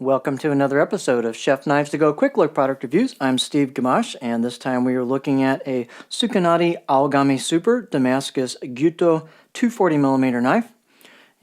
Welcome to another episode of Chef Knives to Go Quick Look Product Reviews. I'm Steve Gamache, and this time we are looking at a Sukenari Aogami Super Damascus Gyuto 240mm knife.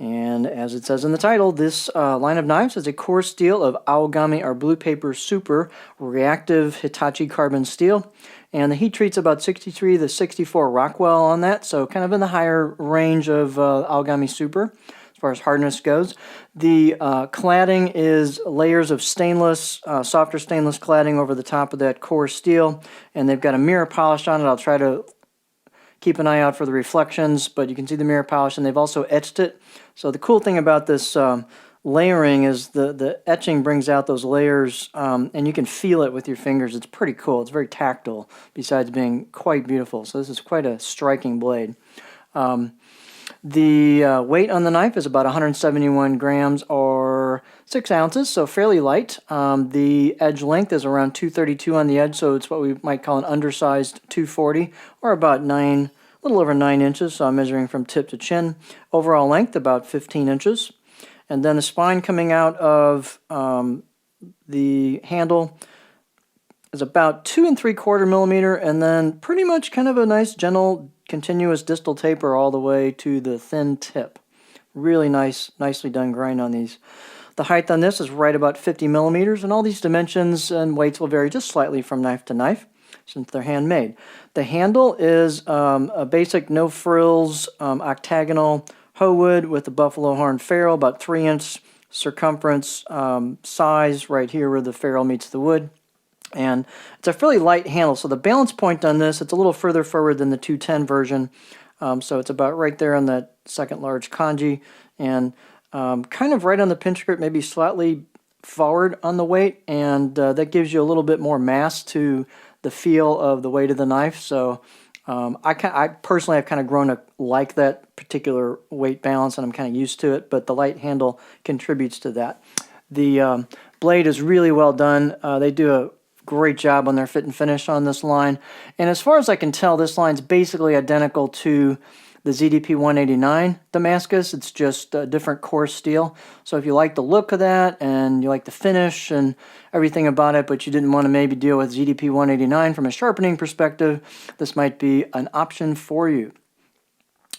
And as it says in the title, this line of knives is a core steel of Aogami or Blue Paper Super reactive Hitachi carbon steel. And the heat treat's about 63 to 64 Rockwell on that, so kind of in the higher range of Aogami Super as far as hardness goes. The cladding is layers of stainless, softer stainless cladding over the top of that core steel, and they've got a mirror polish on it. I'll try to keep an eye out for the reflections, but you can see the mirror polish, and they've also etched it. So the cool thing about this layering is the etching brings out those layers, and you can feel it with your fingers. It's pretty cool. It's very tactile, besides being quite beautiful. So this is quite a striking blade. The weight on the knife is about 171 grams or 6 ounces, so fairly light. The edge length is around 232 on the edge, so it's what we might call an undersized 240, or about a little over 9 inches, so I'm measuring from tip to chin. Overall length, about 15 inches. And then the spine coming out of the handle is about 2 3/4 millimeter, and then pretty much kind of a nice, gentle, continuous distal taper all the way to the thin tip. Really nice, nicely done grind on these. The height on this is right about 50 millimeters, and all these dimensions and weights will vary just slightly from knife to knife since they're handmade. The handle is a basic no frills octagonal hoe wood with a buffalo horn ferrule, about 3-inch circumference size right here where the ferrule meets the wood. And it's a fairly light handle, so the balance point on this, it's a little further forward than the 210 version, so it's about right there on that second large kanji, and kind of right on the pinch grip, maybe slightly forward on the weight, and that gives you a little bit more mass to the feel of the weight of the knife. So I personally have kind of grown to like that particular weight balance, and I'm kind of used to it, but the light handle contributes to that. The blade is really well done. They do a great job on their fit and finish on this line. And as far as I can tell, this line's basically identical to the ZDP 189 Damascus. It's just a different core steel. So if you like the look of that and you like the finish and everything about it, but you didn't want to maybe deal with ZDP 189 from a sharpening perspective, this might be an option for you.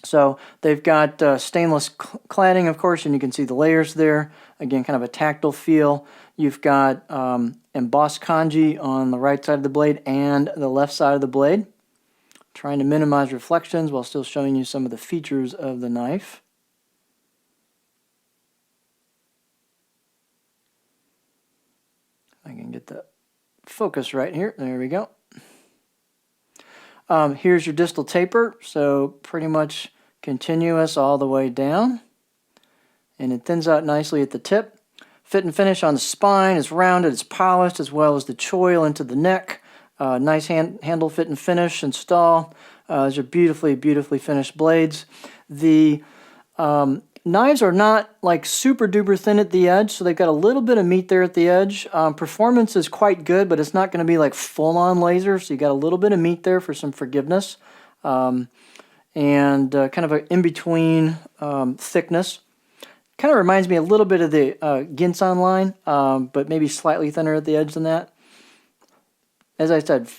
So they've got stainless cladding, of course, and you can see the layers there. Again, kind of a tactile feel. You've got embossed kanji on the right side of the blade and the left side of the blade. Trying to minimize reflections while still showing you some of the features of the knife. I can get the focus right here. There we go. Here's your distal taper, so pretty much continuous all the way down. And it thins out nicely at the tip. Fit and finish on the spine is rounded, it's polished, as well as the choil into the neck. Nice handle fit and finish install. These are beautifully, beautifully finished blades. The knives are not like super duper thin at the edge, so they've got a little bit of meat there at the edge. Performance is quite good, but it's not going to be like full-on laser, so you got a little bit of meat there for some forgiveness. And kind of an in-between thickness. Kind of reminds me a little bit of the Ginsan line, but maybe slightly thinner at the edge than that. As I said,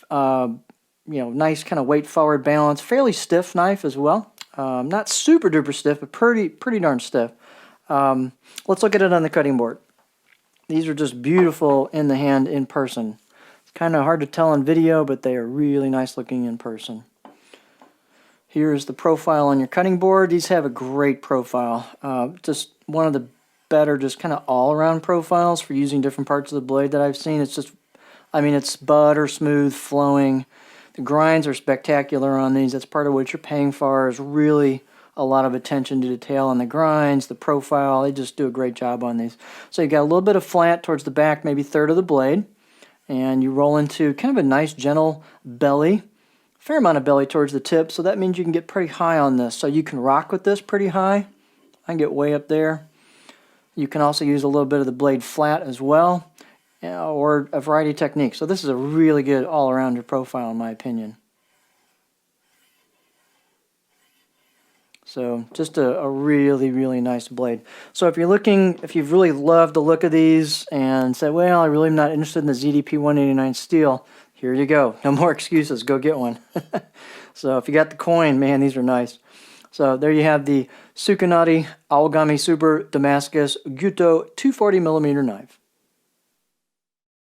nice kind of weight forward balance, fairly stiff knife as well. Not super duper stiff, but pretty darn stiff. Let's look at it on the cutting board. These are just beautiful in the hand in person. It's kind of hard to tell on video, but they are really nice looking in person. Here's the profile on your cutting board. These have a great profile. Just one of the better, just kind of all-around profiles for using different parts of the blade that I've seen. It's just, I mean, it's butter smooth, flowing. The grinds are spectacular on these. That's part of what you're paying for, is really a lot of attention to detail on the grinds, the profile. They just do a great job on these. So you got a little bit of flat towards the back, maybe third of the blade, and you roll into kind of a nice, gentle belly. Fair amount of belly towards the tip, so that means you can get pretty high on this. So you can rock with this pretty high. I can get way up there. You can also use a little bit of the blade flat as well, or a variety of techniques. So this is a really good all-around profile in my opinion. So just a really, really nice blade. So if you've really loved the look of these and said, well, I really am not interested in the ZDP 189 steel, here you go. No more excuses. Go get one. So if you got the coin, man, these are nice. So there you have the Sukenari Aogami Super Damascus Gyuto 240mm knife.